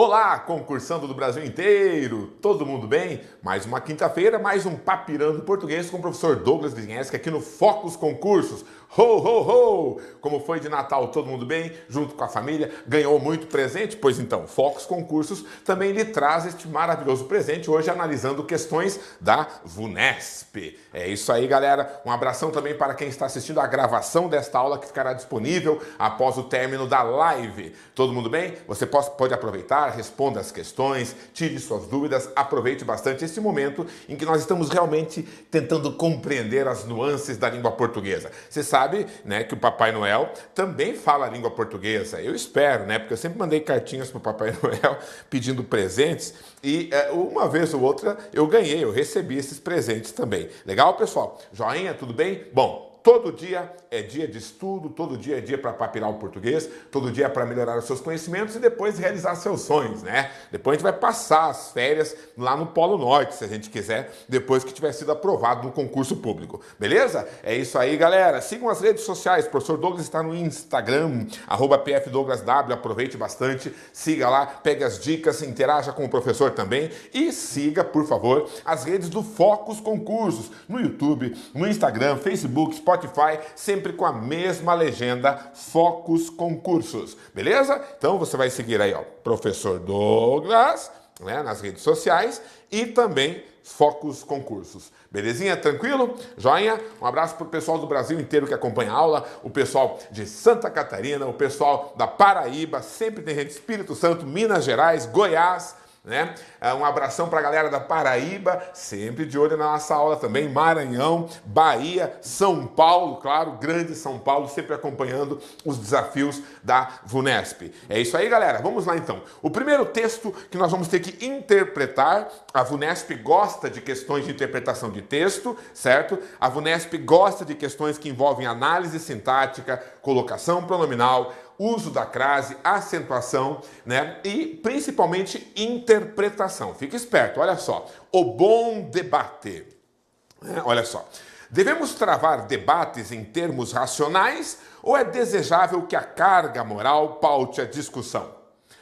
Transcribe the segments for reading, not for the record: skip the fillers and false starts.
Olá, concursando do Brasil inteiro, todo mundo bem? Mais uma quinta-feira, mais um Papirando Português com o professor Douglas Wisniewski aqui no Focus Concursos. Ho, ho, ho! Como foi de Natal, todo mundo bem? Junto com a família? Ganhou muito presente? Pois então, Focus Concursos também lhe traz este maravilhoso presente, hoje analisando questões da VUNESP. É isso aí, galera. Um abração também para quem está assistindo a gravação desta aula que ficará disponível após o término da live. Todo mundo bem? Você pode aproveitar, responda as questões, tire suas dúvidas, aproveite bastante esse momento em que nós estamos realmente tentando compreender as nuances da língua portuguesa. Você sabe, né, que o Papai Noel também fala a língua portuguesa. Eu espero, né, porque eu sempre mandei cartinhas para o Papai Noel pedindo presentes e uma vez ou outra eu recebi esses presentes também. Legal, pessoal? Joinha, tudo bem? Bom, todo dia é dia de estudo, todo dia é dia para papirar o português, todo dia é para melhorar os seus conhecimentos e depois realizar seus sonhos, né? Depois a gente vai passar as férias lá no Polo Norte, se a gente quiser, depois que tiver sido aprovado no concurso público. Beleza? É isso aí, galera. Sigam as redes sociais. O professor Douglas está no Instagram, @pfdouglasw. Aproveite bastante, siga lá, pegue as dicas, interaja com o professor também e siga, por favor, as redes do Focus Concursos no YouTube, no Instagram, Facebook, Spotify, sempre com a mesma legenda, Focus Concursos, beleza? Então você vai seguir aí, ó, Professor Douglas, né, nas redes sociais e também Focus Concursos. Belezinha? Tranquilo? Joinha? Um abraço pro pessoal do Brasil inteiro que acompanha a aula, o pessoal de Santa Catarina, o pessoal da Paraíba, sempre tem gente de Espírito Santo, Minas Gerais, Goiás, né? Um abração para a galera da Paraíba, sempre de olho na nossa aula também, Maranhão, Bahia, São Paulo, claro, grande São Paulo, sempre acompanhando os desafios da VUNESP. É isso aí, galera, vamos lá então. O primeiro texto que nós vamos ter que interpretar, a VUNESP gosta de questões de interpretação de texto, certo? A VUNESP gosta de questões que envolvem análise sintática, colocação pronominal, uso da crase, acentuação, né? E principalmente interpretação. Fique esperto, olha só. O bom debate. Olha só. Devemos travar debates em termos racionais ou é desejável que a carga moral paute a discussão?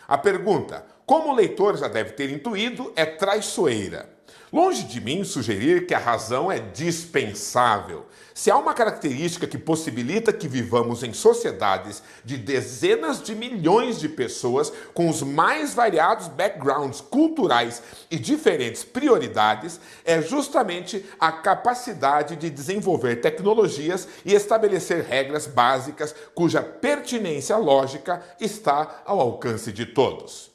A pergunta, como o leitor já deve ter intuído, é traiçoeira. Longe de mim sugerir que a razão é dispensável. Se há uma característica que possibilita que vivamos em sociedades de dezenas de milhões de pessoas com os mais variados backgrounds culturais e diferentes prioridades, é justamente a capacidade de desenvolver tecnologias e estabelecer regras básicas cuja pertinência lógica está ao alcance de todos.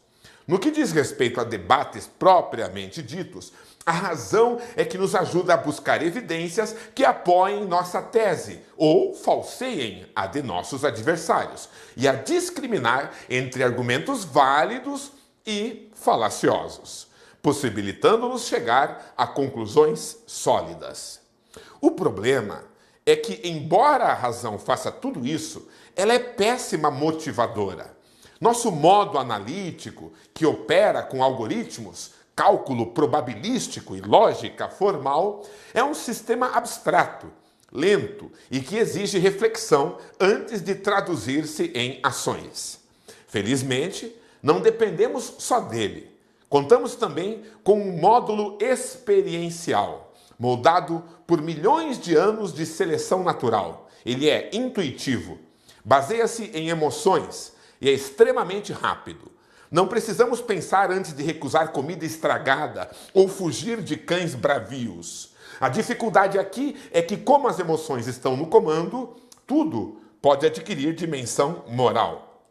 No que diz respeito a debates propriamente ditos, a razão é que nos ajuda a buscar evidências que apoiem nossa tese ou falseiem a de nossos adversários e a discriminar entre argumentos válidos e falaciosos, possibilitando-nos chegar a conclusões sólidas. O problema é que, embora a razão faça tudo isso, ela é péssima motivadora. Nosso modo analítico, que opera com algoritmos, cálculo probabilístico e lógica formal, é um sistema abstrato, lento e que exige reflexão antes de traduzir-se em ações. Felizmente, não dependemos só dele. Contamos também com um módulo experiencial, moldado por milhões de anos de seleção natural. Ele é intuitivo, baseia-se em emoções e é extremamente rápido. Não precisamos pensar antes de recusar comida estragada ou fugir de cães bravios. A dificuldade aqui é que, como as emoções estão no comando, tudo pode adquirir dimensão moral.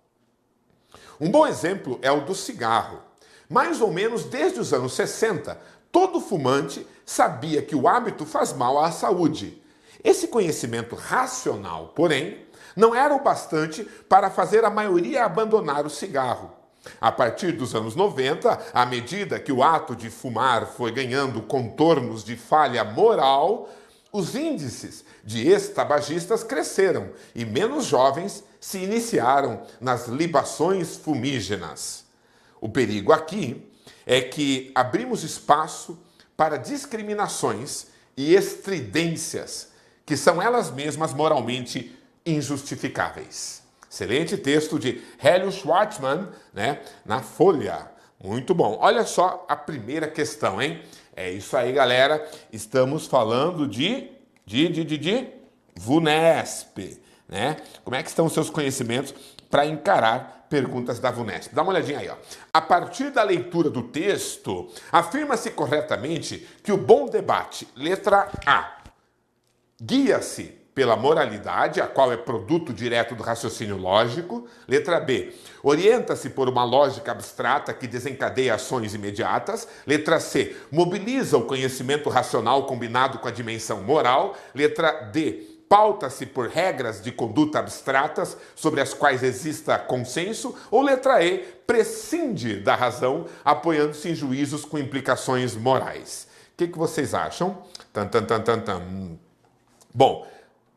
Um bom exemplo é o do cigarro. Mais ou menos desde os anos 60, todo fumante sabia que o hábito faz mal à saúde. Esse conhecimento racional, porém, não era o bastante para fazer a maioria abandonar o cigarro. A partir dos anos 90, à medida que o ato de fumar foi ganhando contornos de falha moral, os índices de ex-tabagistas cresceram e menos jovens se iniciaram nas libações fumígenas. O perigo aqui é que abrimos espaço para discriminações e estridências que são elas mesmas moralmente injustificáveis. Excelente texto de Hélio Schwartzman, né, na Folha, Muito bom. Olha só a primeira questão, hein? É isso aí, galera. Estamos falando de VUNESP, né? Como é que estão os seus conhecimentos para encarar perguntas da VUNESP? Dá uma olhadinha aí, ó. A partir da leitura do texto, afirma-se corretamente que o bom debate, letra A, guia-se pela moralidade, a qual é produto direto do raciocínio lógico. Letra B, orienta-se por uma lógica abstrata que desencadeia ações imediatas. Letra C, mobiliza o conhecimento racional combinado com a dimensão moral. Letra D, pauta-se por regras de conduta abstratas sobre as quais exista consenso. Ou letra E, prescinde da razão, apoiando-se em juízos com implicações morais. O que vocês acham? Tan, tan, tan, tan, tan. Bom,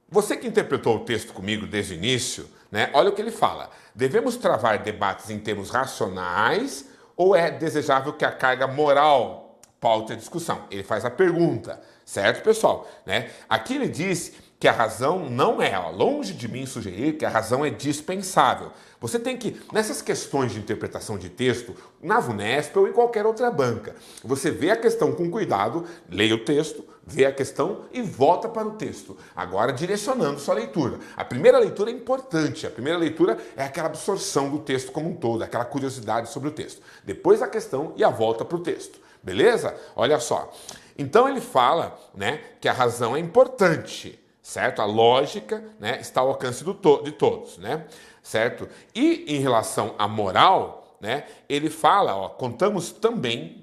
você que interpretou o texto comigo desde o início, né, olha o que ele fala. Devemos travar debates em termos racionais ou é desejável que a carga moral paute a discussão? Ele faz a pergunta, certo, pessoal? Né? Aqui ele diz que a razão não é, ó, longe de mim sugerir que a razão é dispensável. Você tem que, nessas questões de interpretação de texto, na VUNESP ou em qualquer outra banca, você vê a questão com cuidado, leia o texto, vê a questão e volta para o texto. Agora direcionando sua leitura. A primeira leitura é importante, a primeira leitura é aquela absorção do texto como um todo, aquela curiosidade sobre o texto. Depois a questão e a volta para o texto. Beleza? Olha só. Então ele fala, né, que a razão é importante, certo? A lógica, né, está ao alcance de todos, né? Certo? E em relação à moral, né, ele fala, ó, contamos também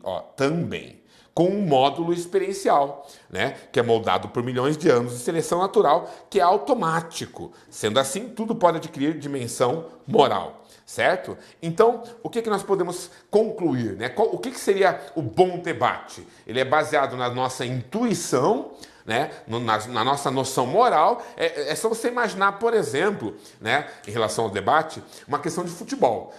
com um módulo experiencial, né, que é moldado por milhões de anos de seleção natural, que é automático. Sendo assim, tudo pode adquirir dimensão moral, certo? Então, o que nós podemos concluir, né? O que seria o bom debate? Ele é baseado na nossa intuição, né, na nossa noção moral. É só você imaginar, por exemplo, né, em relação ao debate, uma questão de futebol.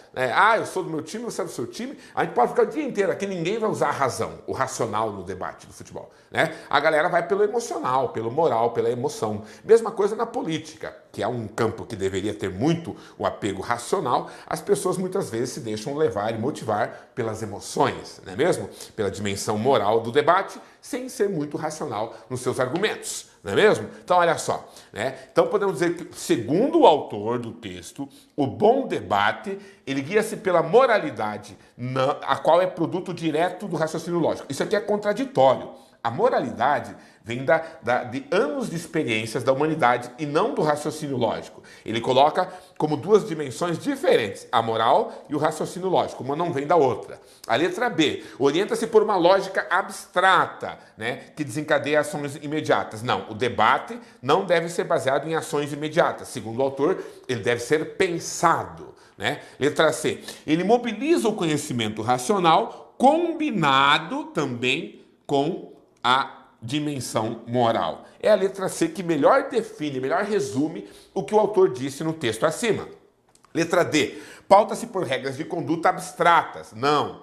Eu sou do meu time, você é do seu time. A gente pode ficar o dia inteiro aqui, ninguém vai usar a razão, o racional no debate do futebol. Né? A galera vai pelo emocional, pelo moral, pela emoção. Mesma coisa na política, que é um campo que deveria ter muito o apego racional. As pessoas muitas vezes se deixam levar e motivar pelas emoções, não é mesmo? Pela dimensão moral do debate, sem ser muito racional nos seus argumentos, não é mesmo? Então, olha só, né? Então, podemos dizer que, segundo o autor do texto, o bom debate, ele guia-se pela moralidade, a qual é produto direto do raciocínio lógico. Isso aqui é contraditório. A moralidade vem de anos de experiências da humanidade e não do raciocínio lógico. Ele coloca como duas dimensões diferentes, a moral e o raciocínio lógico. Uma não vem da outra. A letra B, orienta-se por uma lógica abstrata, né, que desencadeia ações imediatas. Não, o debate não deve ser baseado em ações imediatas. Segundo o autor, ele deve ser pensado. Né? Letra C, ele mobiliza o conhecimento racional combinado também com a dimensão moral. É a letra C que melhor define, melhor resume o que o autor disse no texto acima. Letra D, pauta-se por regras de conduta abstratas. Não.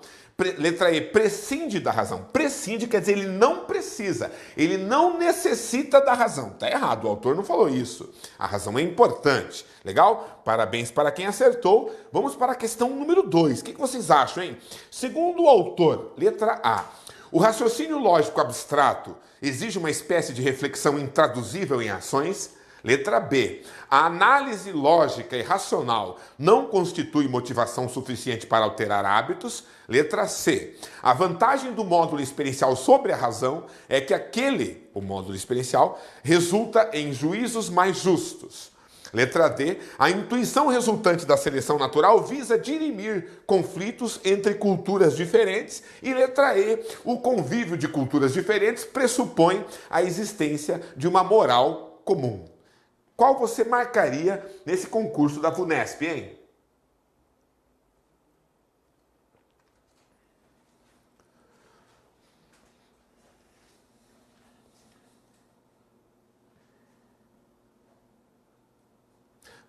Letra E, prescinde da razão. Prescinde quer dizer ele não precisa, ele não necessita da razão. Tá errado, o autor não falou isso. A razão é importante. Legal? Parabéns para quem acertou. Vamos para a questão número 2. O que vocês acham, hein? Segundo o autor, letra A, o raciocínio lógico abstrato exige uma espécie de reflexão intraduzível em ações. Letra B. A análise lógica e racional não constitui motivação suficiente para alterar hábitos. Letra C. A vantagem do módulo experiencial sobre a razão é que o módulo experiencial, resulta em juízos mais justos. Letra D. A intuição resultante da seleção natural visa dirimir conflitos entre culturas diferentes. E letra E. O convívio de culturas diferentes pressupõe a existência de uma moral comum. Qual você marcaria nesse concurso da VUNESP, hein?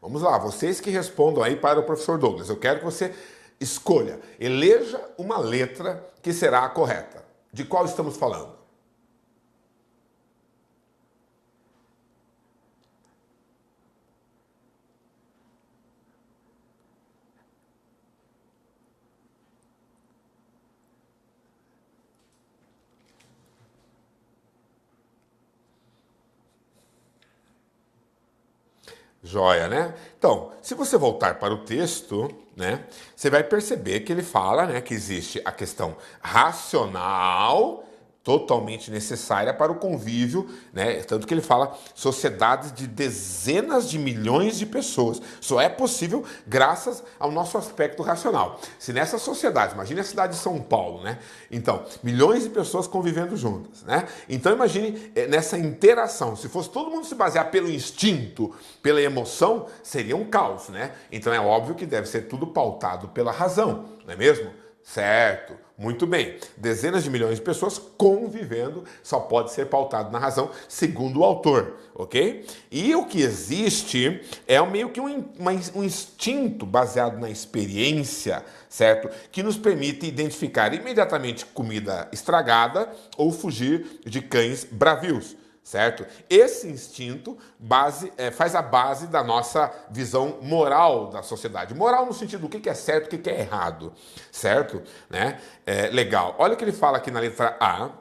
Vamos lá, vocês que respondam aí para o professor Douglas. Eu quero que você escolha, eleja uma letra que será a correta. De qual estamos falando? Joia, né? Então, se você voltar para o texto, né, você vai perceber que ele fala, né, que existe a questão racional totalmente necessária para o convívio, né? Tanto que ele fala sociedades de dezenas de milhões de pessoas. Só é possível graças ao nosso aspecto racional. Se nessa sociedade, imagine a cidade de São Paulo, né? Então, milhões de pessoas convivendo juntas, né? Então imagine nessa interação. Se fosse todo mundo se basear pelo instinto, pela emoção, seria um caos, né? Então é óbvio que deve ser tudo pautado pela razão, não é mesmo? Certo, muito bem. Dezenas de milhões de pessoas convivendo só pode ser pautado na razão, segundo o autor, ok? E o que existe é meio que um instinto baseado na experiência, certo? Que nos permite identificar imediatamente comida estragada ou fugir de cães bravios. Certo? Esse instinto faz a base da nossa visão moral da sociedade. Moral no sentido do que é certo e o que é errado. Certo? Né? Legal. Olha o que ele fala aqui na letra A.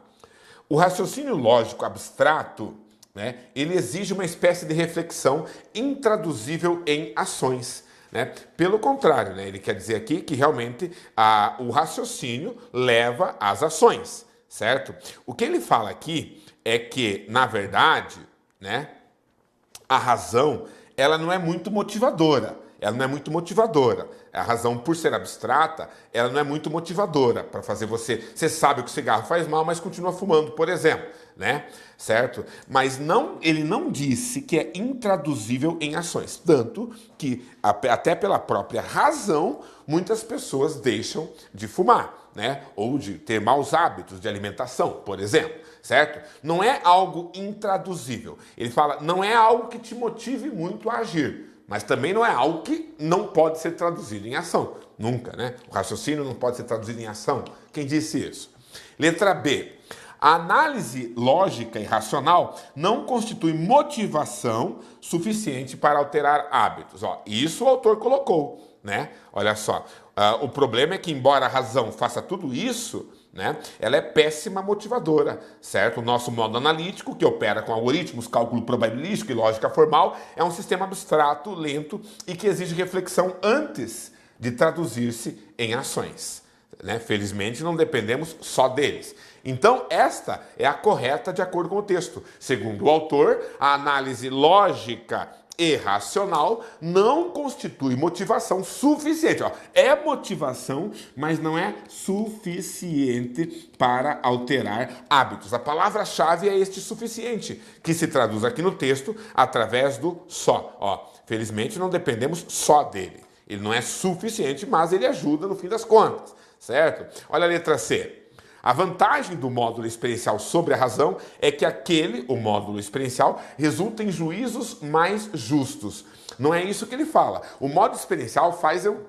O raciocínio lógico abstrato, né, ele exige uma espécie de reflexão intraduzível em ações. Né? Pelo contrário, né, ele quer dizer aqui que realmente o raciocínio leva às ações. Certo? O que ele fala aqui é que, na verdade, né, a razão ela não é muito motivadora. Ela não é muito motivadora. A razão, por ser abstrata, ela não é muito motivadora para fazer você... Você sabe que o cigarro faz mal, mas continua fumando, por exemplo. Né? Certo? Mas ele não disse que é intraduzível em ações. Tanto que, até pela própria razão, muitas pessoas deixam de fumar, né? Ou de ter maus hábitos de alimentação, por exemplo. Certo? Não é algo intraduzível. Ele fala, não é algo que te motive muito a agir, mas também não é algo que não pode ser traduzido em ação. Nunca, né? O raciocínio não pode ser traduzido em ação. Quem disse isso? Letra B. A análise lógica e racional não constitui motivação suficiente para alterar hábitos. Ó, isso o autor colocou, né? Olha só. O problema é que, embora a razão faça tudo isso, né, ela é péssima motivadora, certo? O nosso modo analítico, que opera com algoritmos, cálculo probabilístico e lógica formal, é um sistema abstrato, lento e que exige reflexão antes de traduzir-se em ações. Né? Felizmente, não dependemos só deles. Então, esta é a correta de acordo com o texto. Segundo o autor, a análise lógica e racional não constitui motivação suficiente. Ó, é motivação, mas não é suficiente para alterar hábitos. A palavra-chave é este suficiente, que se traduz aqui no texto através do só. Ó, felizmente, não dependemos só dele. Ele não é suficiente, mas ele ajuda no fim das contas. Certo? Olha a letra C. A vantagem do módulo experiencial sobre a razão é que o módulo experiencial, resulta em juízos mais justos. Não é isso que ele fala. O módulo experiencial faz eu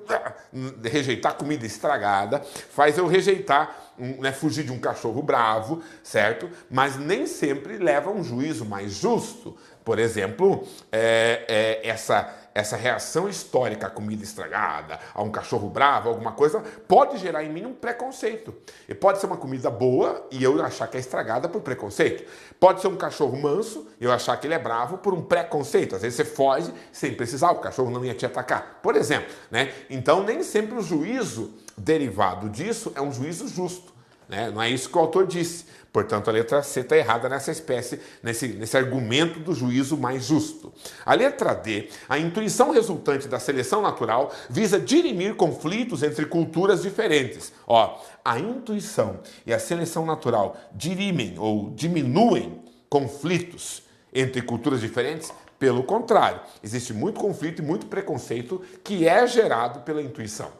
rejeitar comida estragada, faz eu rejeitar, né, fugir de um cachorro bravo, certo? Mas nem sempre leva a um juízo mais justo. Por exemplo, essa reação histórica à comida estragada, a um cachorro bravo, alguma coisa, pode gerar em mim um preconceito. E pode ser uma comida boa e eu achar que é estragada por preconceito. Pode ser um cachorro manso e eu achar que ele é bravo por um preconceito. Às vezes você foge sem precisar, o cachorro não ia te atacar, por exemplo. Né? Então, nem sempre o juízo derivado disso é um juízo justo. Né? Não é isso que o autor disse. Portanto, a letra C está errada nessa espécie, nesse argumento do juízo mais justo. A letra D, a intuição resultante da seleção natural visa dirimir conflitos entre culturas diferentes. Ó, a intuição e a seleção natural dirimem ou diminuem conflitos entre culturas diferentes? Pelo contrário, existe muito conflito e muito preconceito que é gerado pela intuição.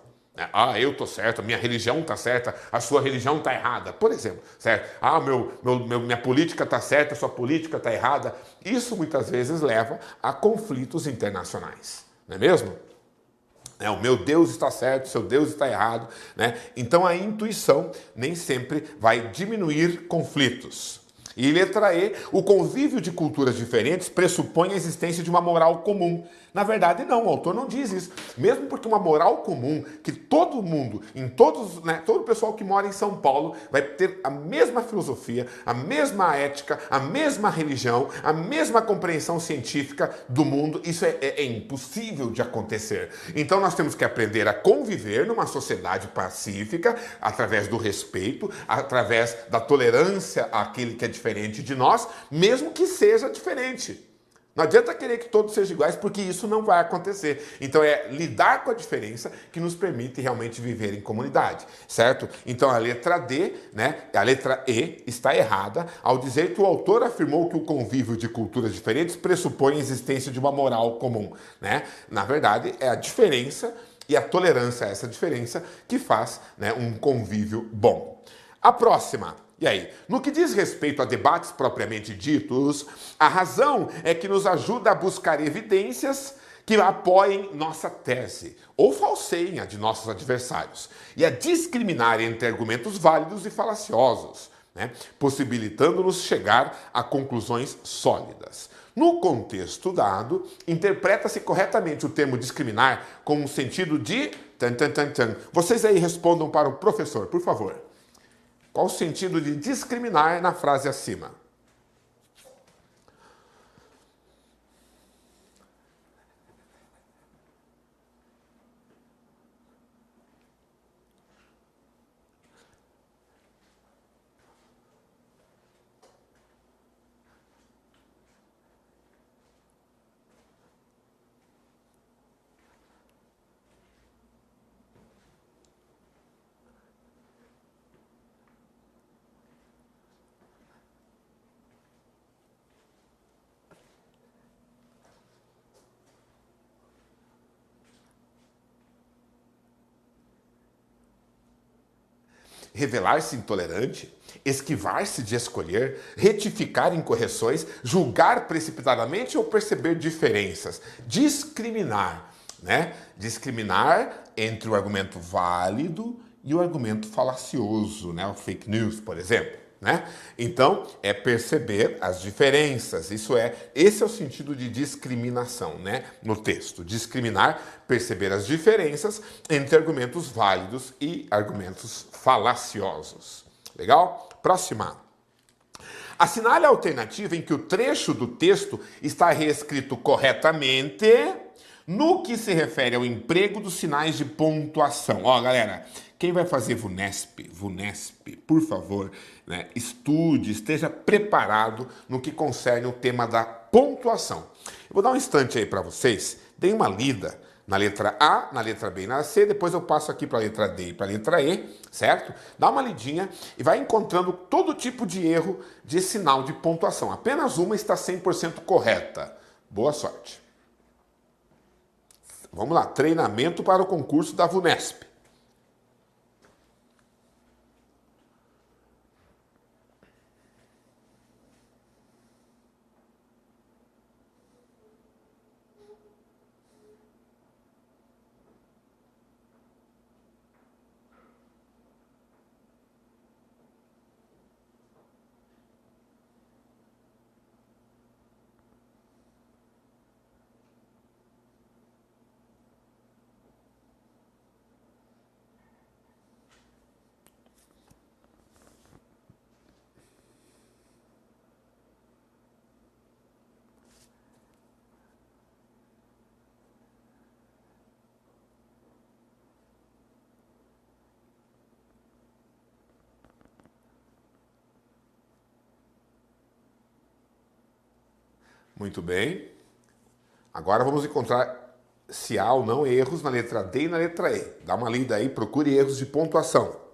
Ah, eu tô certo, a minha religião tá certa, a sua religião tá errada, por exemplo, certo? Ah, minha política tá certa, a sua política tá errada. Isso muitas vezes leva a conflitos internacionais, não é mesmo? O meu Deus está certo, o seu Deus está errado, né? Então a intuição nem sempre vai diminuir conflitos. E letra E, o convívio de culturas diferentes pressupõe a existência de uma moral comum, Na verdade, não, o autor não diz isso. Mesmo porque uma moral comum, que todo mundo, em todos, né, todo o pessoal que mora em São Paulo vai ter a mesma filosofia, a mesma ética, a mesma religião, a mesma compreensão científica do mundo, isso é impossível de acontecer. Então nós temos que aprender a conviver numa sociedade pacífica, através do respeito, através da tolerância àquele que é diferente de nós, mesmo que seja diferente. Não adianta querer que todos sejam iguais, porque isso não vai acontecer. Então é lidar com a diferença que nos permite realmente viver em comunidade, certo? Então a letra D, né, a letra E está errada ao dizer que o autor afirmou que o convívio de culturas diferentes pressupõe a existência de uma moral comum, né? Na verdade, é a diferença e a tolerância a essa diferença que faz, né, um convívio bom. A próxima. E aí, no que diz respeito a debates propriamente ditos, a razão é que nos ajuda a buscar evidências que apoiem nossa tese ou falseiem a de nossos adversários e a discriminar entre argumentos válidos e falaciosos, né, possibilitando-nos chegar a conclusões sólidas. No contexto dado, interpreta-se corretamente o termo discriminar com um sentido de... Vocês aí respondam para o professor, por favor. Qual o sentido de discriminar na frase acima? Revelar-se intolerante, esquivar-se de escolher, retificar incorreções, julgar precipitadamente ou perceber diferenças, discriminar, né? Discriminar entre o argumento válido e o argumento falacioso, né? O fake news, por exemplo. Né? Então, é perceber as diferenças. Esse é o sentido de discriminação, né? No texto. Discriminar, perceber as diferenças entre argumentos válidos e argumentos falaciosos. Legal? Próxima. Assinale a alternativa em que o trecho do texto está reescrito corretamente no que se refere ao emprego dos sinais de pontuação. Ó, galera, quem vai fazer VUNESP, por favor, né, estude, esteja preparado no que concerne o tema da pontuação. Eu vou dar um instante aí para vocês, deem uma lida na letra A, na letra B e na C, depois eu passo aqui para a letra D e para a letra E, certo? Dá uma lidinha e vai encontrando todo tipo de erro de sinal de pontuação. Apenas uma está 100% correta. Boa sorte. Vamos lá, treinamento para o concurso da VUNESP. Muito bem. Agora vamos encontrar se há ou não erros na letra D e na letra E. Dá uma lida aí, procure erros de pontuação.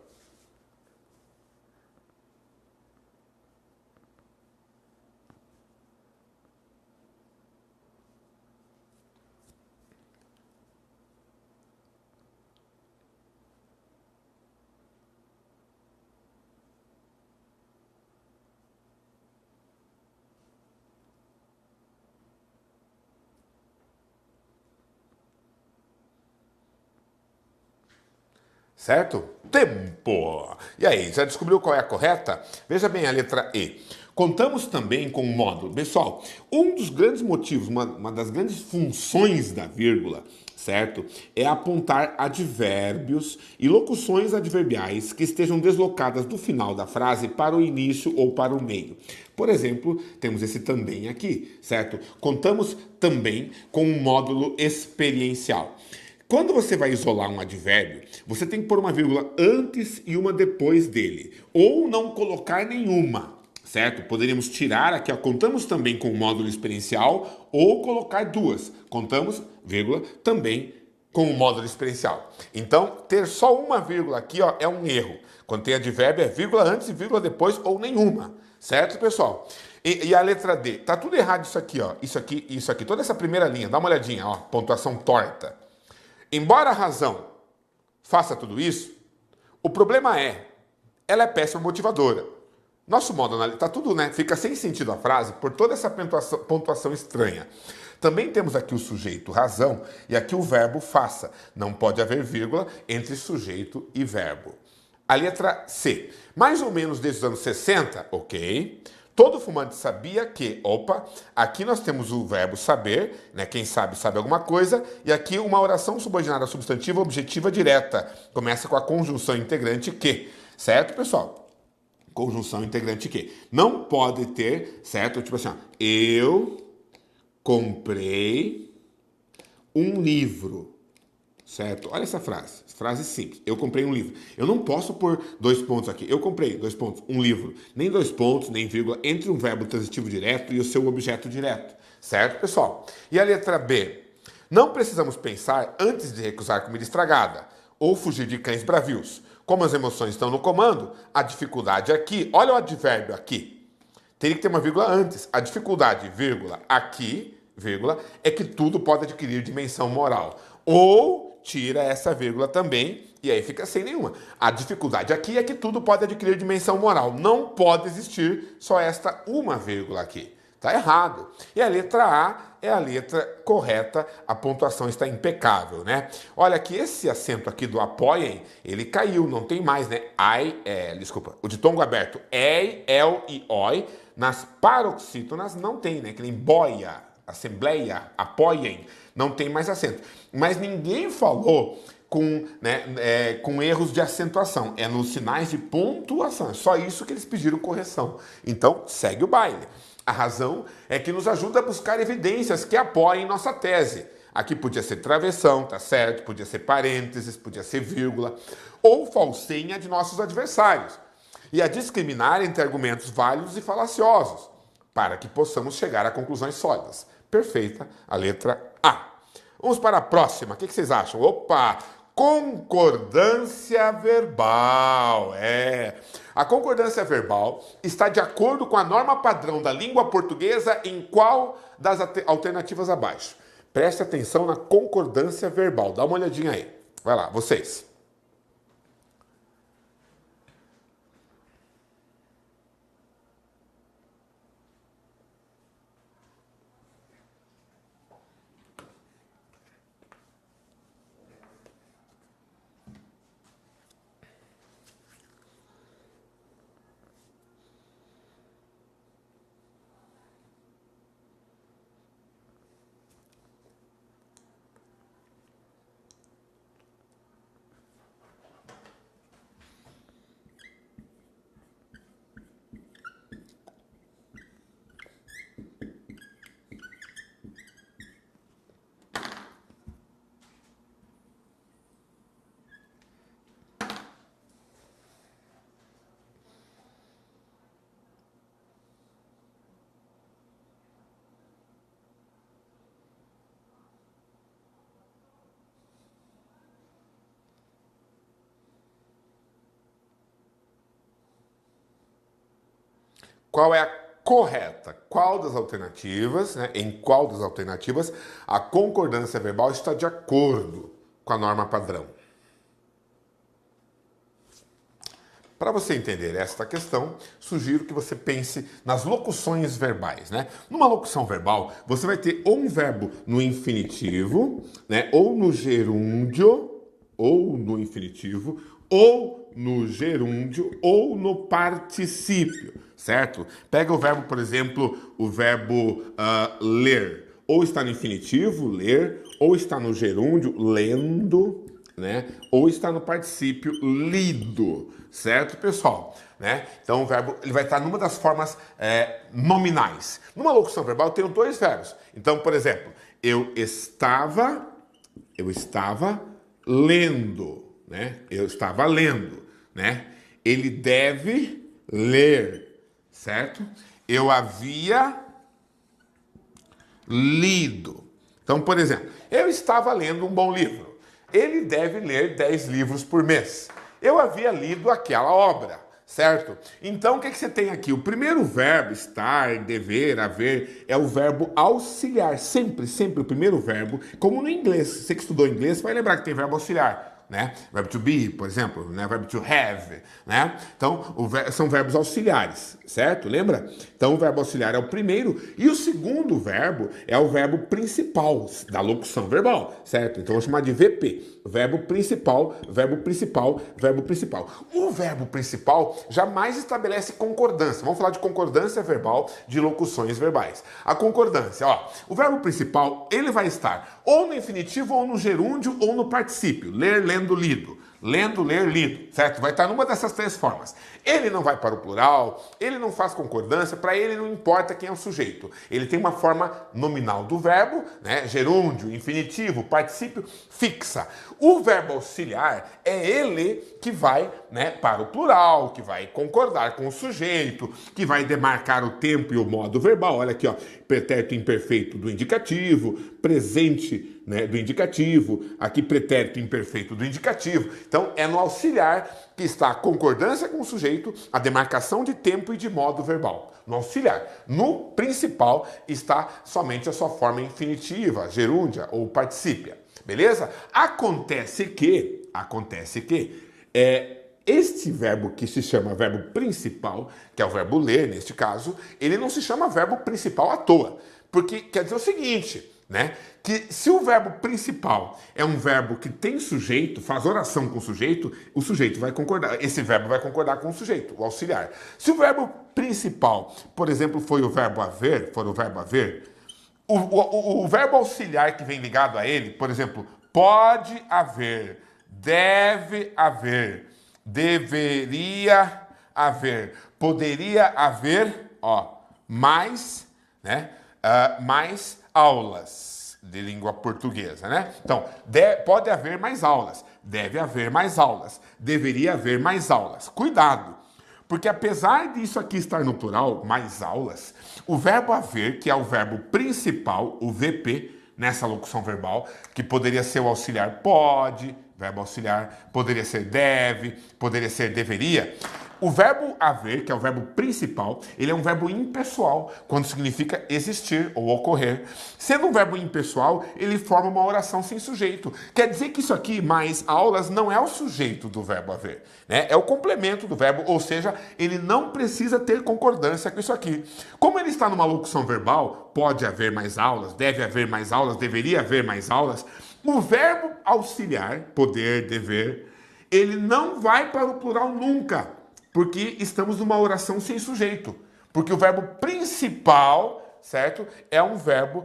Certo? Tempo! E aí, já descobriu qual é a correta? Veja bem a letra E. Contamos também com um módulo. Pessoal, um dos grandes motivos, uma das grandes funções da vírgula, certo? É apontar advérbios e locuções adverbiais que estejam deslocadas do final da frase para o início ou para o meio. Por exemplo, temos esse também aqui, certo? Contamos também com um módulo experiencial. Quando você vai isolar um advérbio, você tem que pôr uma vírgula antes e uma depois dele, ou não colocar nenhuma. Certo? Poderíamos tirar aqui, ó, contamos também com o módulo experiencial ou colocar duas. Contamos, vírgula, também com o módulo experiencial. Então, ter só uma vírgula aqui, ó, é um erro. Quando tem advérbio é vírgula antes e vírgula depois ou nenhuma. Certo, pessoal? E a letra D? Tá tudo errado isso aqui, ó. Isso aqui, isso aqui. Toda essa primeira linha, dá uma olhadinha, ó. Pontuação torta. Embora a razão faça tudo isso, o problema é, ela é péssima motivadora. Nosso modo analítico, tá tudo, né? Fica sem sentido a frase por toda essa pontuação estranha. Também temos aqui o sujeito razão e aqui o verbo faça. Não pode haver vírgula entre sujeito e verbo. A letra C. Mais ou menos desde os anos 60, ok. Todo fumante sabia que, opa, aqui nós temos o verbo saber, né? Quem sabe, sabe alguma coisa. E aqui uma oração subordinada substantiva objetiva direta. Começa com a conjunção integrante que. Certo, pessoal? Conjunção integrante que. Não pode ter, certo? Tipo assim, ó, eu comprei um livro, certo? Olha essa frase simples. Eu comprei um livro. Eu não posso pôr dois pontos aqui. Eu comprei, dois pontos, um livro. Nem dois pontos, nem vírgula, entre um verbo transitivo direto e o seu objeto direto. Certo, pessoal? E a letra B? Não precisamos pensar antes de recusar comida estragada ou fugir de cães bravios. Como as emoções estão no comando, a dificuldade aqui, olha o advérbio aqui, teria que ter uma vírgula antes. A dificuldade, vírgula, aqui, vírgula, é que tudo pode adquirir dimensão moral. Ou tira essa vírgula também, e aí fica sem nenhuma. A dificuldade aqui é que tudo pode adquirir dimensão moral. Não pode existir só esta uma vírgula aqui. Está errado. E a letra A é a letra correta, a pontuação está impecável, né? Olha que esse acento aqui do apoiem, ele caiu, não tem mais, né? Desculpa, o ditongo aberto, el e oi, nas paroxítonas não tem, né? Que nem boia, assembleia, apoiem, não tem mais acento. Mas ninguém falou com erros de acentuação, é nos sinais de pontuação, é só isso que eles pediram correção. Então, segue o baile. A razão é que nos ajuda a buscar evidências que apoiem nossa tese. Aqui podia ser travessão, tá certo? Podia ser parênteses, podia ser vírgula, ou falsenha de nossos adversários. E a discriminar entre argumentos válidos e falaciosos, para que possamos chegar a conclusões sólidas. Perfeita a letra A. Vamos para a próxima. O que vocês acham? Opa! Concordância verbal. A concordância verbal está de acordo com a norma padrão da língua portuguesa em qual das alternativas abaixo? Preste atenção na concordância verbal. Dá uma olhadinha aí. Vai lá, vocês. Qual é a correta? Qual das alternativas, né? Em qual das alternativas a concordância verbal está de acordo com a norma padrão? Para você entender esta questão, sugiro que você pense nas locuções verbais, né? Numa locução verbal, você vai ter ou um verbo no infinitivo, né? Ou no gerúndio, ou no infinitivo, ou no gerúndio ou no particípio, certo? Pega o verbo, por exemplo, o verbo ler. Ou está no infinitivo, ler, ou está no gerúndio, lendo, né? Ou está no particípio, lido, certo, pessoal? Né? Então o verbo ele vai estar numa das formas nominais. Numa locução verbal eu tenho dois verbos. Então, por exemplo, eu estava lendo, né? Eu estava lendo, né? Ele deve ler, certo? Eu havia lido. Então, por exemplo, eu estava lendo um bom livro. Ele deve ler 10 livros por mês. Eu havia lido aquela obra, certo? Então, o que você tem aqui? O primeiro verbo, estar, dever, haver, é o verbo auxiliar. Sempre, sempre o primeiro verbo, como no inglês. Você que estudou inglês vai lembrar que tem verbo auxiliar. Né? Verbo to be, por exemplo, né? Verbo to have, né? Então, são verbos auxiliares, certo? Lembra? Então, o verbo auxiliar é o primeiro e o segundo verbo é o verbo principal da locução verbal, certo? Então, vou chamar de VP, verbo principal, verbo principal, verbo principal. O verbo principal jamais estabelece concordância. Vamos falar de concordância verbal de locuções verbais. A concordância, ó, o verbo principal, ele vai estar ou no infinitivo, ou no gerúndio, ou no particípio. Ler, lendo, lido. Lendo, ler, lido, certo? Vai estar numa dessas três formas. Ele não vai para o plural, ele não faz concordância, para ele não importa quem é o sujeito. Ele tem uma forma nominal do verbo, né? Gerúndio, infinitivo, particípio, fixa. O verbo auxiliar é ele que vai, né, para o plural, que vai concordar com o sujeito, que vai demarcar o tempo e o modo verbal. Olha aqui, ó, pretérito imperfeito do indicativo, presente, né, do indicativo, aqui pretérito imperfeito do indicativo. Então, é no auxiliar que está a concordância com o sujeito, a demarcação de tempo e de modo verbal. No auxiliar. No principal está somente a sua forma infinitiva, gerúndia ou particípia. Beleza? Acontece que este verbo que se chama verbo principal, que é o verbo ler, neste caso, ele não se chama verbo principal à toa. Porque quer dizer o seguinte, né? Que se o verbo principal é um verbo que tem sujeito, faz oração com o sujeito vai concordar. Esse verbo vai concordar com o sujeito, o auxiliar. Se o verbo principal, por exemplo, for o verbo haver, o verbo auxiliar que vem ligado a ele, por exemplo, pode haver, deve haver, deveria haver, poderia haver, ó, mais, né? Mais aulas de língua portuguesa, né? Então, pode haver mais aulas, deve haver mais aulas, deveria haver mais aulas. Cuidado, porque apesar disso aqui estar no plural, mais aulas, o verbo haver, que é o verbo principal, o VP, nessa locução verbal, que poderia ser o auxiliar pode, verbo auxiliar, poderia ser deve, poderia ser deveria. O verbo haver, que é o verbo principal, ele é um verbo impessoal, quando significa existir ou ocorrer. Sendo um verbo impessoal, ele forma uma oração sem sujeito. Quer dizer que isso aqui, mais aulas, não é o sujeito do verbo haver, né? É o complemento do verbo, ou seja, ele não precisa ter concordância com isso aqui. Como ele está numa locução verbal, pode haver mais aulas, deve haver mais aulas, deveria haver mais aulas, o verbo auxiliar, poder, dever, ele não vai para o plural nunca. Porque estamos numa oração sem sujeito. Porque o verbo principal, certo? É um verbo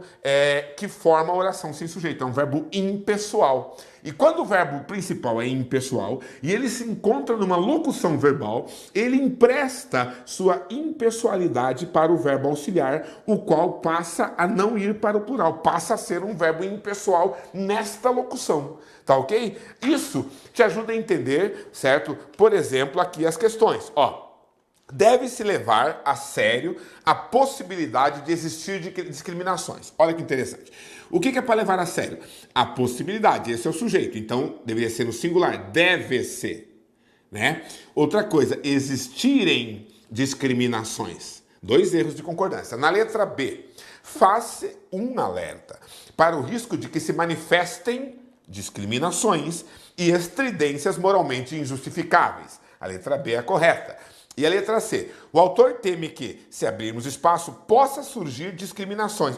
que forma a oração sem sujeito. É um verbo impessoal. E quando o verbo principal é impessoal e ele se encontra numa locução verbal, ele empresta sua impessoalidade para o verbo auxiliar, o qual passa a não ir para o plural, passa a ser um verbo impessoal nesta locução. Tá ok? Isso te ajuda a entender, certo? Por exemplo, aqui as questões. Ó, deve-se levar a sério a possibilidade de existir discriminações. Olha que interessante. O que é para levar a sério? A possibilidade, esse é o sujeito. Então, deveria ser no singular, deve ser, né? Outra coisa, existirem discriminações. 2 erros de concordância. Na letra B, faz um alerta para o risco de que se manifestem discriminações e estridências moralmente injustificáveis. A letra B é a correta. E a letra C, o autor teme que, se abrirmos espaço, possa surgir discriminações.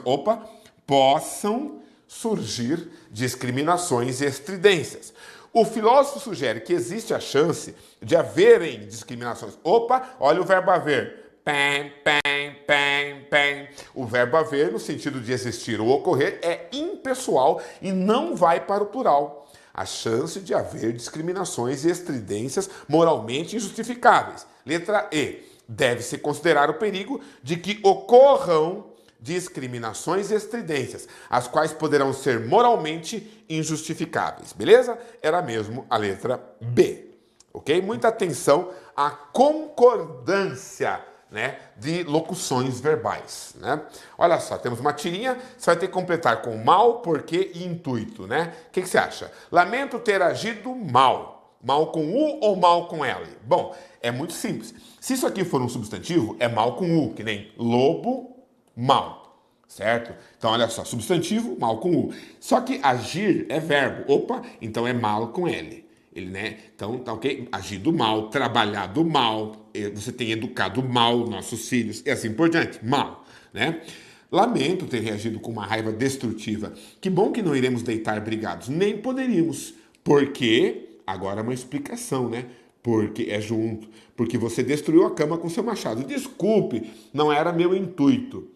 Possam surgir discriminações e estridências. O filósofo sugere que existe a chance de haverem discriminações. Opa, olha o verbo haver. Pem, pem, pem, pem. O verbo haver, no sentido de existir ou ocorrer, é impessoal e não vai para o plural. A chance de haver discriminações e estridências moralmente injustificáveis. Letra E. Deve-se considerar o perigo de que ocorram discriminações e estridências, as quais poderão ser moralmente injustificáveis. Beleza? Era mesmo a letra B. Ok? Muita atenção à concordância, né, de locuções verbais, né? Olha só, temos uma tirinha, você vai ter que completar com mal, porquê e intuito, né? O que você acha? Lamento ter agido mal. Mal com U ou mal com L? Bom, é muito simples. Se isso aqui for um substantivo, é mal com U, que nem lobo, mal, certo? Então, olha só, substantivo, mal com U. Só que agir é verbo. Opa, então é mal com L. Ele, né? Então, tá ok? Agido mal, trabalhado mal, você tem educado mal nossos filhos, e assim por diante. Mal, né? Lamento ter reagido com uma raiva destrutiva. Que bom que não iremos deitar brigados. Nem poderíamos. Porque, agora uma explicação, né? Porque é junto. Porque você destruiu a cama com seu machado. Desculpe, não era meu intuito.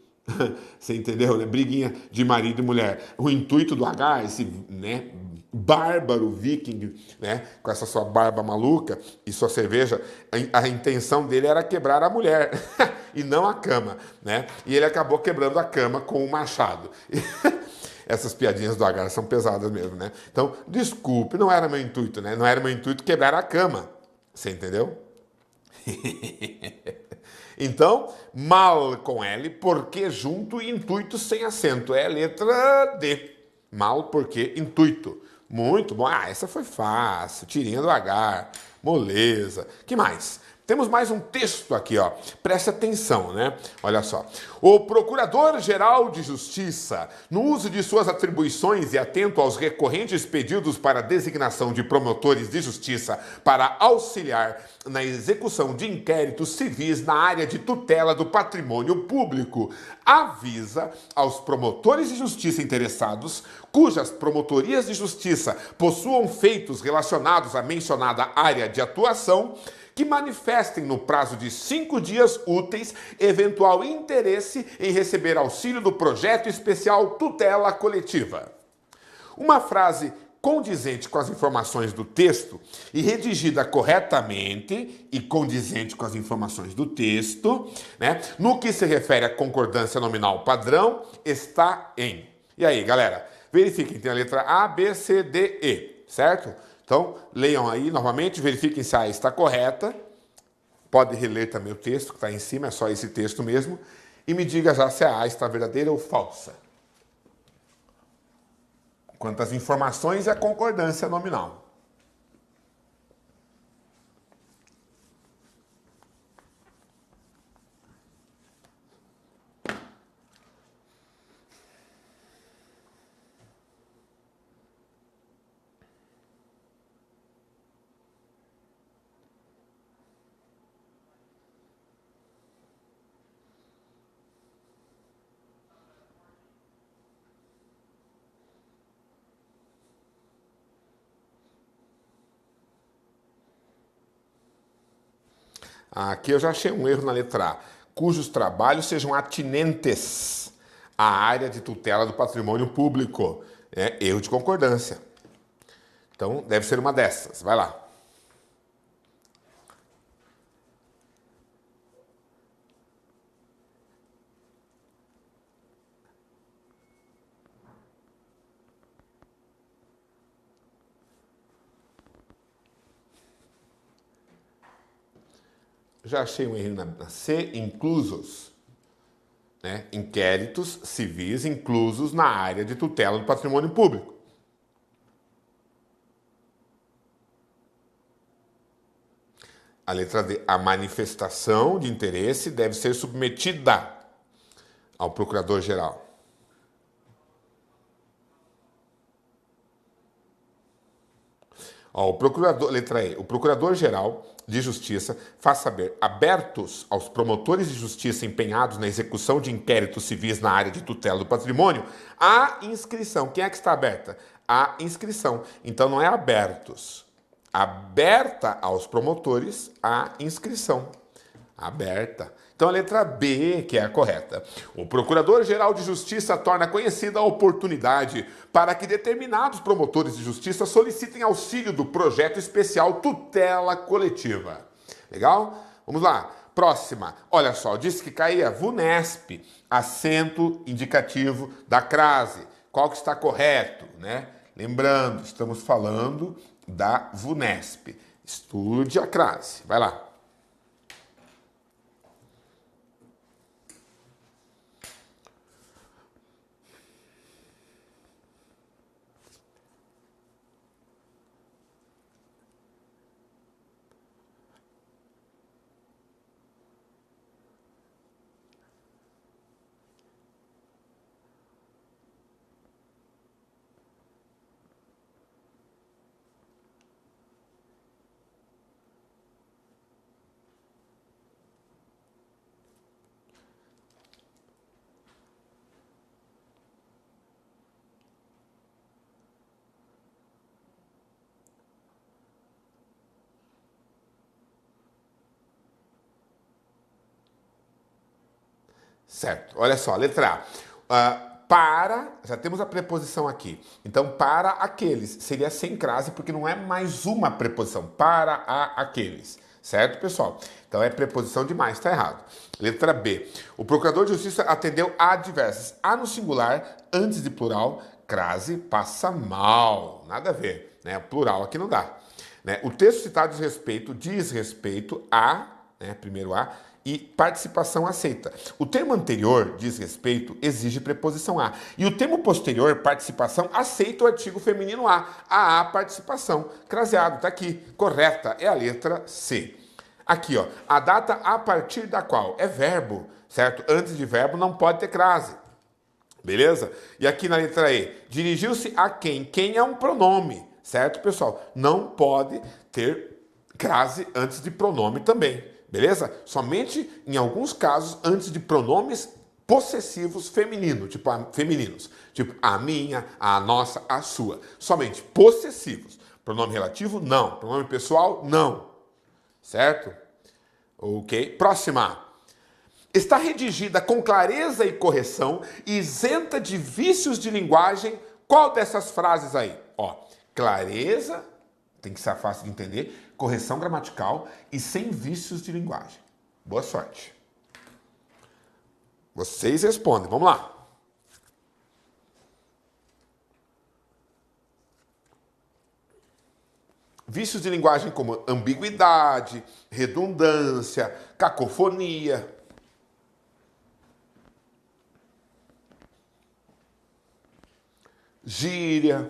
Você entendeu, né? Briguinha de marido e mulher. O intuito do H, esse, né, bárbaro viking, né, com essa sua barba maluca e sua cerveja, a intenção dele era quebrar a mulher e não a cama, né? E ele acabou quebrando a cama com o machado. Essas piadinhas do H são pesadas mesmo, né? Então, desculpe, não era meu intuito, né? Não era meu intuito quebrar a cama. Você entendeu? Então, mal com L, porque junto e intuito sem acento. É a letra D. Mal, porque intuito. Muito bom. Ah, essa foi fácil. Tirinha do H. Moleza. Que mais? Temos mais um texto aqui, ó. Preste atenção, né? Olha só. O Procurador-Geral de Justiça, no uso de suas atribuições e atento aos recorrentes pedidos para designação de promotores de justiça para auxiliar na execução de inquéritos civis na área de tutela do patrimônio público, avisa aos promotores de justiça interessados, cujas promotorias de justiça possuam feitos relacionados à mencionada área de atuação, que manifestem no prazo de 5 dias úteis eventual interesse em receber auxílio do projeto especial tutela coletiva. Uma frase condizente com as informações do texto e redigida corretamente e condizente com as informações do texto, né, no que se refere à concordância nominal padrão, está em. E aí, galera, verifiquem, tem a letra A, B, C, D, E, certo? Então, leiam aí novamente, verifiquem se a A está correta. Pode reler também o texto que está em cima, é só esse texto mesmo. E me diga já se a A está verdadeira ou falsa. Quanto às informações e a concordância nominal. Aqui eu já achei um erro na letra A. Cujos trabalhos sejam atinentes à área de tutela do patrimônio público. É erro de concordância. Então, deve ser uma dessas. Vai lá. Já achei um erro na C, inclusos. Né? Inquéritos civis inclusos na área de tutela do patrimônio público. A letra D, a manifestação de interesse deve ser submetida ao procurador-geral. Ó, o procurador, letra E, o procurador-geral de justiça faz saber, abertos aos promotores de justiça empenhados na execução de inquéritos civis na área de tutela do patrimônio, a inscrição. Quem é que está aberta? a inscrição. Então não é abertos. Aberta aos promotores a inscrição. Aberta. Então a letra B, que é a correta. O Procurador-Geral de Justiça torna conhecida a oportunidade para que determinados promotores de justiça solicitem auxílio do projeto especial Tutela Coletiva. Legal? Vamos lá. Próxima. Olha só, disse que caía VUNESP, acento indicativo da crase. Qual que está correto, né? Lembrando, estamos falando da VUNESP. Estude a crase. Vai lá. Certo. Olha só, letra A. Para, já temos a preposição aqui. Então, para aqueles. Seria sem crase, porque não é mais uma preposição. Para aqueles. Certo, pessoal? Então, é preposição demais, está errado. Letra B. O Procurador de Justiça atendeu a diversas. A no singular, antes de plural, crase, passa mal. Nada a ver, né? Plural aqui não dá. Né? O texto citado diz respeito a, né? Primeiro a, e participação aceita. O termo anterior, diz respeito, exige preposição a. E o termo posterior, participação, aceita o artigo feminino a participação. Craseado, tá aqui. Correta, é a letra C. Aqui, ó, a data a partir da qual é verbo, certo? Antes de verbo não pode ter crase. Beleza? E aqui na letra E, dirigiu-se a quem? Quem é um pronome, certo, pessoal? Não pode ter crase antes de pronome também. Beleza? Somente em alguns casos antes de pronomes possessivos femininos, tipo a minha, a nossa, a sua. Somente possessivos. Pronome relativo, não. Pronome pessoal, não. Certo? Ok. Próxima. Está redigida com clareza e correção, isenta de vícios de linguagem. Qual dessas frases aí? Ó, clareza, tem que ser fácil de entender, correção gramatical e sem vícios de linguagem. Boa sorte. Vocês respondem. Vamos lá. Vícios de linguagem como ambiguidade, redundância, cacofonia. Gíria.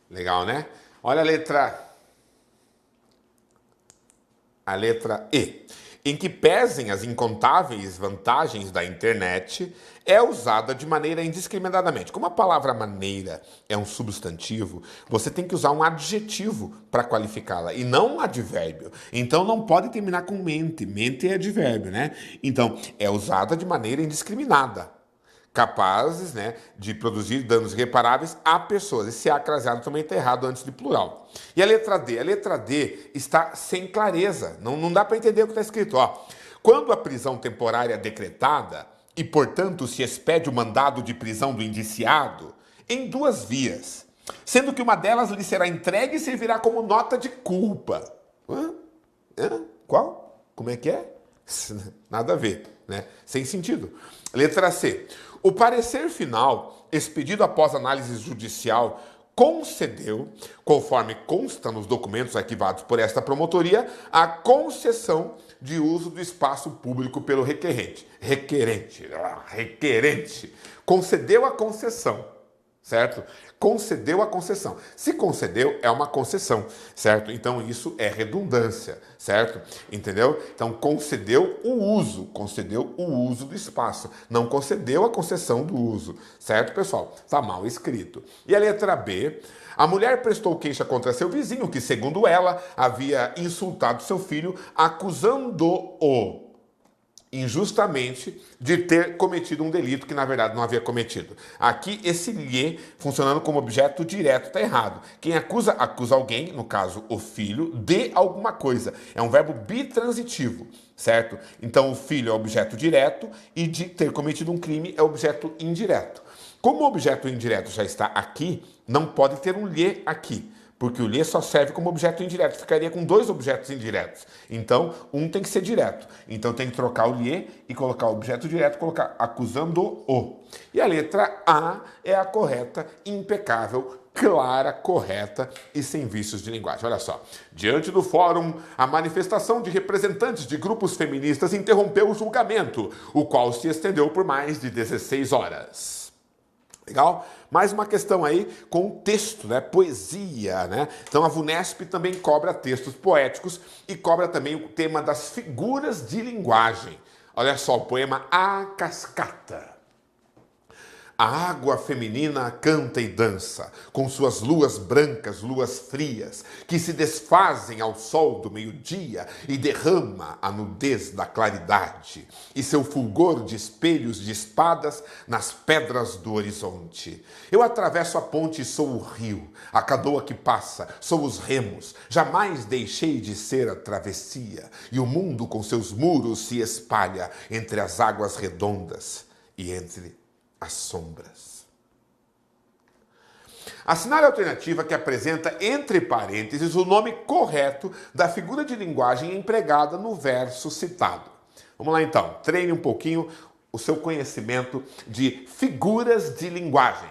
Legal, né? Olha a letra E. Em que pesem as incontáveis vantagens da internet, é usada de maneira indiscriminadamente. Como a palavra maneira é um substantivo, você tem que usar um adjetivo para qualificá-la e não um advérbio. Então não pode terminar com mente. Mente é advérbio, né? Então é usada de maneira indiscriminada, capazes, né, de produzir danos irreparáveis a pessoas. Esse A craseado também está errado antes de plural. E a letra D? A letra D está sem clareza. Não dá para entender o que está escrito. Ó, quando a prisão temporária é decretada e, portanto, se expede o mandado de prisão do indiciado em duas vias, sendo que uma delas lhe será entregue e servirá como nota de culpa. Hã? Hã? Qual? Como é que é? Nada a ver, né? Sem sentido. Letra C. O parecer final, expedido após análise judicial, concedeu, conforme consta nos documentos arquivados por esta promotoria, a concessão de uso do espaço público pelo requerente. Requerente. Concedeu a concessão, certo? Concedeu a concessão. Se concedeu, é uma concessão, certo? Então isso é redundância, certo? Entendeu? Então concedeu o uso do espaço. Não concedeu a concessão do uso, certo, pessoal? Tá mal escrito. E a letra B, a mulher prestou queixa contra seu vizinho, que, segundo ela, havia insultado seu filho, acusando-o injustamente de ter cometido um delito que na verdade não havia cometido. Aqui esse lhe funcionando como objeto direto está errado. Quem acusa alguém, no caso o filho, de alguma coisa. É um verbo bitransitivo, certo? Então o filho é objeto direto e de ter cometido um crime é objeto indireto. Como o objeto indireto já está aqui, não pode ter um lhe aqui. Porque o lhe só serve como objeto indireto. Ficaria com dois objetos indiretos. Então, um tem que ser direto. Então, tem que trocar o lhe e colocar o objeto direto, colocar acusando-o. E a letra A é a correta, impecável, clara, correta e sem vícios de linguagem. Olha só. Diante do fórum, a manifestação de representantes de grupos feministas interrompeu o julgamento, o qual se estendeu por mais de 16 horas. Legal? Mais uma questão aí com texto, né? Poesia, né? Então a VUNESP também cobra textos poéticos e cobra também o tema das figuras de linguagem. Olha só, o poema A Cascata. A água feminina canta e dança, com suas luas brancas, luas frias, que se desfazem ao sol do meio-dia e derrama a nudez da claridade, e seu fulgor de espelhos de espadas nas pedras do horizonte. Eu atravesso a ponte e sou o rio, a canoa que passa, sou os remos, jamais deixei de ser a travessia, e o mundo com seus muros se espalha entre as águas redondas e entre as sombras. Assinale a alternativa que apresenta entre parênteses o nome correto da figura de linguagem empregada no verso citado. Vamos lá então, treine um pouquinho o seu conhecimento de figuras de linguagem.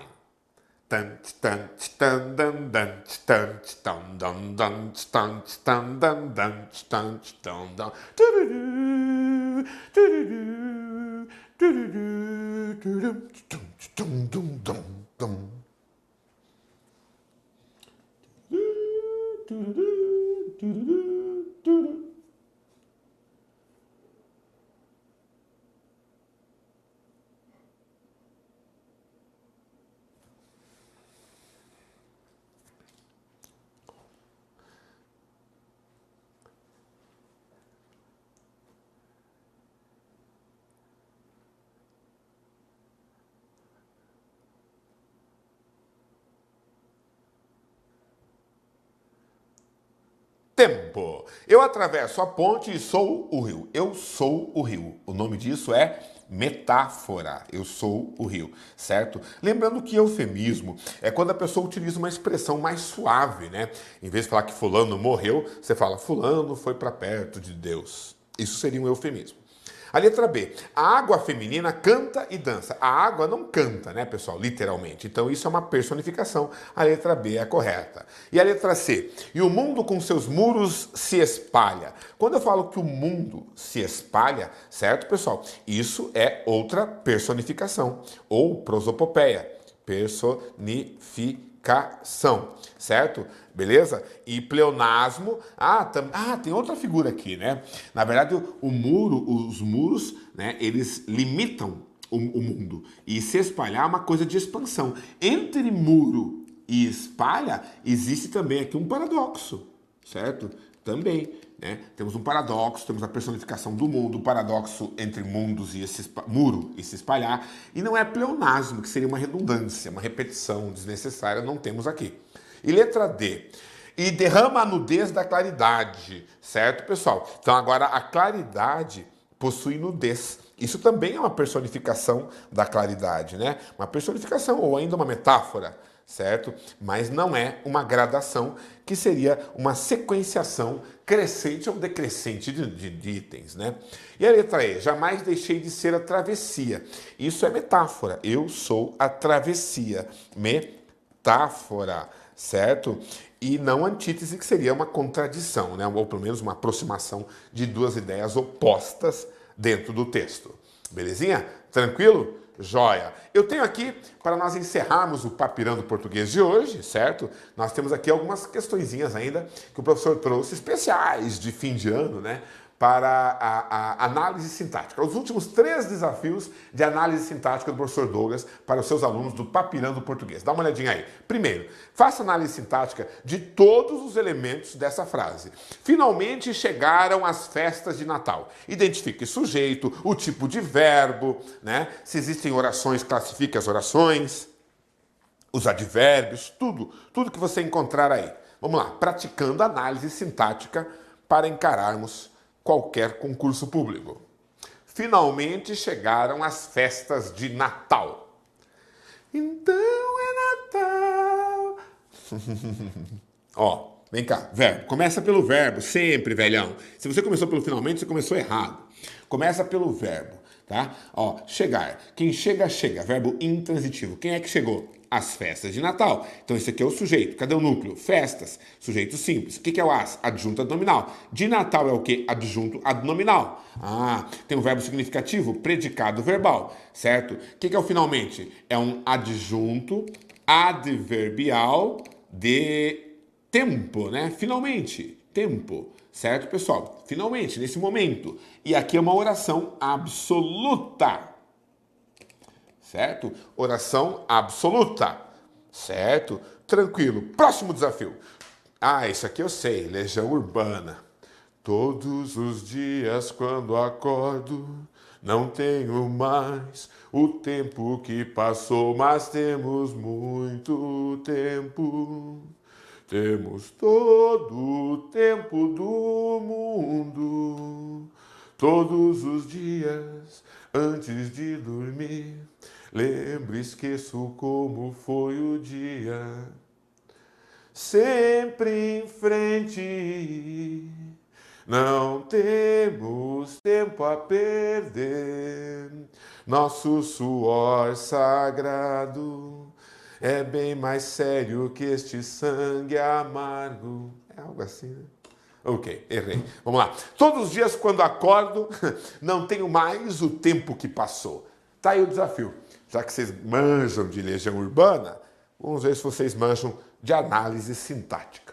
Tempo. Eu atravesso a ponte e sou o rio. Eu sou o rio. O nome disso é metáfora. Eu sou o rio, certo? Lembrando que eufemismo é quando a pessoa utiliza uma expressão mais suave, né? Em vez de falar que fulano morreu, você fala fulano foi para perto de Deus. Isso seria um eufemismo. A letra B. A água feminina canta e dança. A água não canta, né, pessoal? Literalmente. Então, isso é uma personificação. A letra B é a correta. E a letra C. E o mundo com seus muros se espalha. Quando eu falo que o mundo se espalha, certo, pessoal? Isso é outra personificação. Ou prosopopeia. Personificação. Certo? Beleza? E pleonasmo, tem outra figura aqui, né? Na verdade, os muros, né, eles limitam o mundo. E se espalhar é uma coisa de expansão. Entre muro e espalha, existe também aqui um paradoxo, certo? Também, né? Temos um paradoxo, temos a personificação do mundo, o paradoxo entre mundos e muro e se espalhar. E não é pleonasmo, que seria uma redundância, uma repetição desnecessária, não temos aqui. E letra D. E derrama a nudez da claridade, certo, pessoal? Então agora a claridade possui nudez. Isso também é uma personificação da claridade, né? Uma personificação ou ainda uma metáfora, certo? Mas não é uma gradação, que seria uma sequenciação crescente ou decrescente de itens, né? E a letra E, jamais deixei de ser a travessia. Isso é metáfora. Eu sou a travessia. Metáfora, certo? E não antítese, que seria uma contradição, né? Ou pelo menos uma aproximação de duas ideias opostas dentro do texto. Belezinha? Tranquilo? Joia! Eu tenho aqui, para nós encerrarmos o Papirando Português de hoje, certo? Nós temos aqui algumas questõezinhas ainda que o professor trouxe, especiais de fim de ano, né? Para a análise sintática. Os últimos 3 desafios de análise sintática do professor Douglas para os seus alunos do Papirando Português. Dá uma olhadinha aí. Primeiro, faça análise sintática de todos os elementos dessa frase. Finalmente chegaram as festas de Natal. Identifique sujeito, o tipo de verbo, né? Se existem orações, classifique as orações, os advérbios, tudo que você encontrar aí. Vamos lá, praticando análise sintática para encararmos qualquer concurso público. Finalmente chegaram as festas de Natal. Então é Natal. Ó, vem cá, verbo. Começa pelo verbo, sempre, velhão. Se você começou pelo finalmente, você começou errado. Começa pelo verbo, tá? Ó, chegar. Quem chega, chega. Verbo intransitivo. Quem é que chegou? As festas de Natal. Então, esse aqui é o sujeito. Cadê o núcleo? Festas. Sujeito simples. O que é o as? Adjunto adnominal. De Natal é o quê? Adjunto adnominal. Ah, tem um verbo significativo? Predicado verbal. Certo? O que é o finalmente? É um adjunto adverbial de tempo, né? Finalmente. Tempo. Certo, pessoal? Finalmente, nesse momento. E aqui é uma oração absoluta. Certo? Oração absoluta. Certo? Tranquilo. Próximo desafio. Ah, isso aqui eu sei. Legião Urbana. Todos os dias quando acordo, não tenho mais o tempo que passou, mas temos muito tempo. Temos todo o tempo do mundo. Todos os dias antes de dormir, lembro e esqueço como foi o dia. Sempre em frente, não temos tempo a perder. Nosso suor sagrado é bem mais sério que este sangue amargo. É algo assim, né? Ok, errei. Vamos lá. Todos os dias quando acordo, não tenho mais o tempo que passou. Tá aí o desafio. Já que vocês manjam de Legião Urbana, vamos ver se vocês manjam de análise sintática.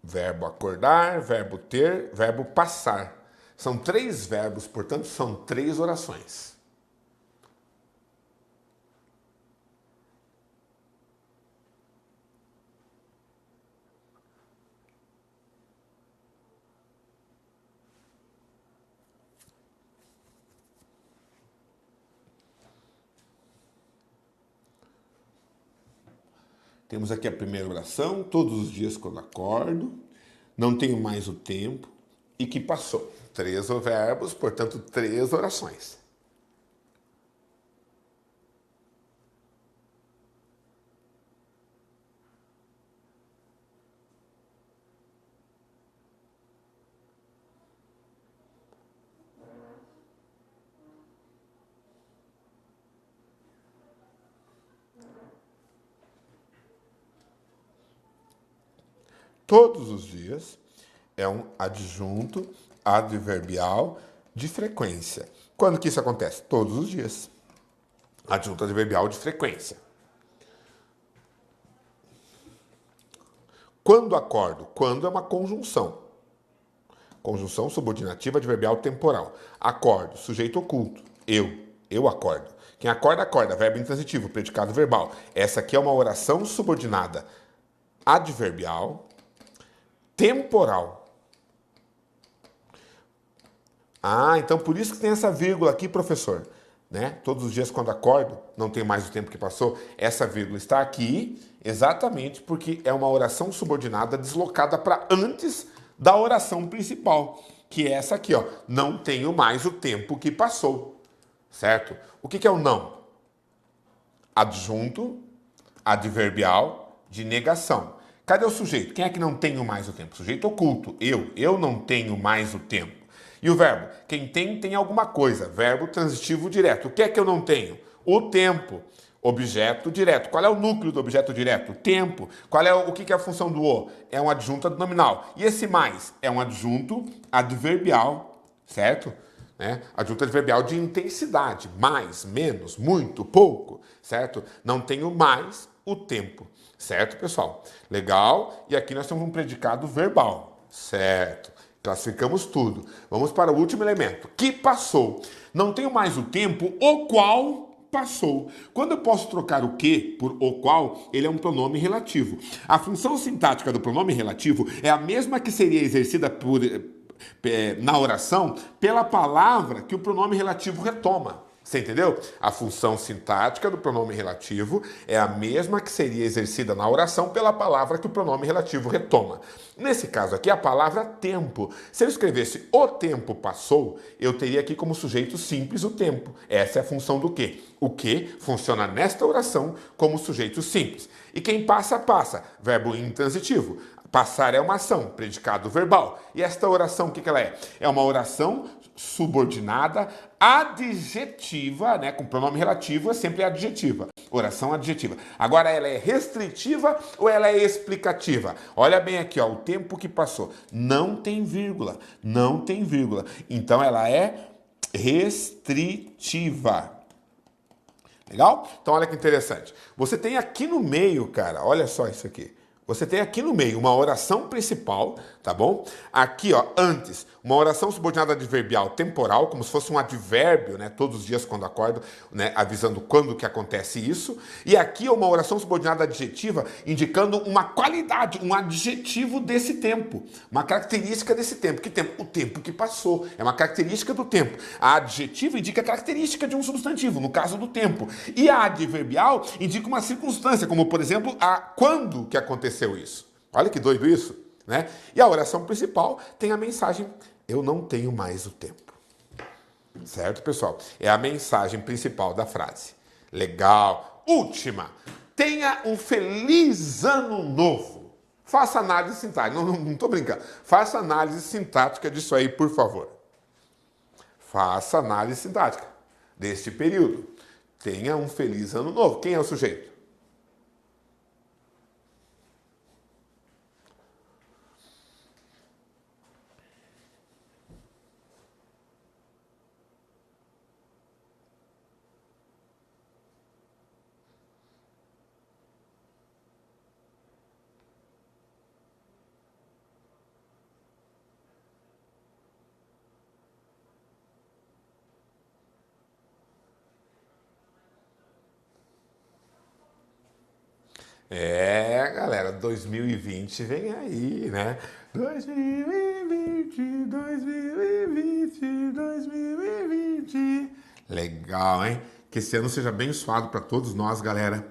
Verbo acordar, verbo ter, verbo passar. São 3 verbos, portanto, são 3 orações. Temos aqui a primeira oração, todos os dias quando acordo, não tenho mais o tempo e que passou. 3 verbos, portanto, 3 orações. Todos os dias é um adjunto adverbial de frequência. Quando que isso acontece? Todos os dias. Adjunto adverbial de frequência. Quando acordo? Quando é uma conjunção. Conjunção subordinativa adverbial temporal. Acordo, sujeito oculto. Eu acordo. Quem acorda, acorda. Verbo intransitivo, predicado verbal. Essa aqui é uma oração subordinada adverbial temporal. Ah, então por isso que tem essa vírgula aqui, professor. né? Todos os dias quando acordo, não tem mais o tempo que passou. Essa vírgula está aqui exatamente porque é uma oração subordinada deslocada para antes da oração principal, que é essa aqui, ó. Não tenho mais o tempo que passou, certo? O que é o não? Adjunto, adverbial de negação. Cadê o sujeito? Quem é que não tenho mais o tempo? Sujeito oculto. Eu não tenho mais o tempo. E o verbo? Quem tem alguma coisa. Verbo transitivo direto. O que é que eu não tenho? O tempo. Objeto direto. Qual é o núcleo do objeto direto? Tempo. Qual é o que é a função do o? É um adjunto adnominal. E esse mais? É um adjunto adverbial, certo? Né? Adjunto adverbial de intensidade. Mais, menos, muito, pouco, certo? Não tenho mais o tempo. Certo, pessoal? Legal. E aqui nós temos um predicado verbal. Certo. Classificamos tudo. Vamos para o último elemento. Que passou. Não tenho mais o tempo, o qual passou. Quando eu posso trocar o que por o qual, ele é um pronome relativo. A função sintática do pronome relativo é a mesma que seria exercida na oração pela palavra que o pronome relativo retoma. Você entendeu? A função sintática do pronome relativo é a mesma que seria exercida na oração pela palavra que o pronome relativo retoma. Nesse caso aqui, a palavra tempo. Se eu escrevesse o tempo passou, eu teria aqui como sujeito simples o tempo. Essa é a função do que? O que funciona nesta oração como sujeito simples. E quem passa, passa. Verbo intransitivo. Passar é uma ação, predicado verbal. E esta oração, o que ela é? É uma oração subordinada adjetiva, né? Com pronome relativo é sempre adjetiva. Oração adjetiva. Agora, ela é restritiva ou ela é explicativa? Olha bem aqui, ó, o tempo que passou. Não tem vírgula. Não tem vírgula. Então, ela é restritiva. Legal? Então, olha que interessante. Você tem aqui no meio, cara, olha só isso aqui. Você tem aqui no meio uma oração principal, tá bom? Aqui, ó, antes, uma oração subordinada adverbial temporal, como se fosse um advérbio, né? Todos os dias quando acordo, né? Avisando quando que acontece isso. E aqui uma oração subordinada adjetiva, indicando uma qualidade, um adjetivo desse tempo. Uma característica desse tempo. Que tempo? O tempo que passou. É uma característica do tempo. A adjetiva indica a característica de um substantivo, no caso do tempo. E a adverbial indica uma circunstância, como, por exemplo, a quando que aconteceu isso. Olha que doido isso, né? E a oração principal tem a mensagem: eu não tenho mais o tempo. Certo, pessoal? É a mensagem principal da frase. Legal. Última. Tenha um feliz ano novo. Faça análise sintática. Não tô brincando. Faça análise sintática disso aí, por favor. Faça análise sintática deste período. Tenha um feliz ano novo. Quem é o sujeito? É, galera, 2020 vem aí, né? 2020, 2020, 2020. Legal, hein? Que esse ano seja abençoado para todos nós, galera,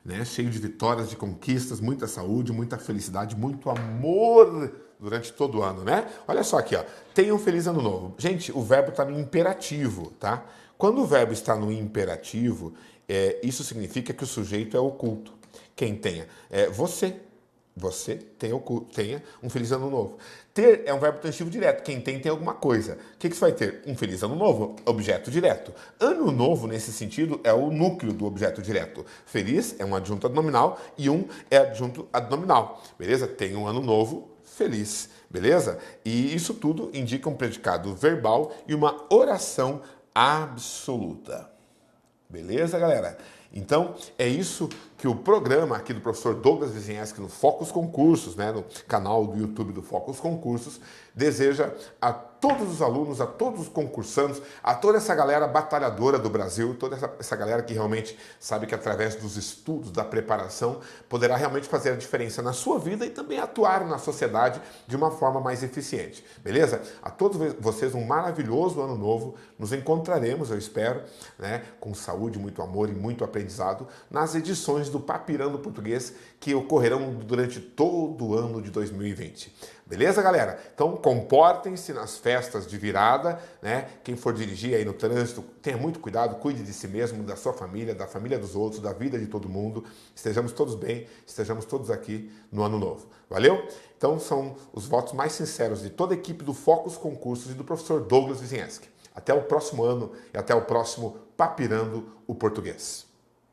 né? Cheio de vitórias, de conquistas, muita saúde, muita felicidade, muito amor durante todo o ano, né? Olha só aqui, ó. Tenha um feliz ano novo. Gente, o verbo está no imperativo, tá? Quando o verbo está no imperativo, isso significa que o sujeito é oculto. Quem tenha? Você. Você tenha um feliz ano novo. Ter é um verbo transitivo direto. Quem tem alguma coisa. O que você vai ter? Um feliz ano novo, objeto direto. Ano novo, nesse sentido, é o núcleo do objeto direto. Feliz é um adjunto adnominal e um é adjunto adnominal. Beleza? Tem um ano novo, feliz. Beleza? E isso tudo indica um predicado verbal e uma oração absoluta. Beleza, galera? Então, é isso que que o programa aqui do professor Douglas Vizinheski no Focus Concursos, né, no canal do YouTube do Focus Concursos, deseja a todos os alunos, a todos os concursantes, a toda essa galera batalhadora do Brasil, toda essa galera que realmente sabe que através dos estudos, da preparação, poderá realmente fazer a diferença na sua vida e também atuar na sociedade de uma forma mais eficiente. Beleza? A todos vocês um maravilhoso ano novo. Nos encontraremos, eu espero, né, com saúde, muito amor e muito aprendizado nas edições do Papirando Português que ocorrerão durante todo o ano de 2020. Beleza, galera? Então, comportem-se nas festas de virada, né? Quem for dirigir aí no trânsito, tenha muito cuidado, cuide de si mesmo, da sua família, da família dos outros, da vida de todo mundo. Estejamos todos bem, estejamos todos aqui no ano novo. Valeu? Então, são os votos mais sinceros de toda a equipe do Focus Concursos e do professor Douglas Vizinheski. Até o próximo ano e até o próximo Papirando o Português.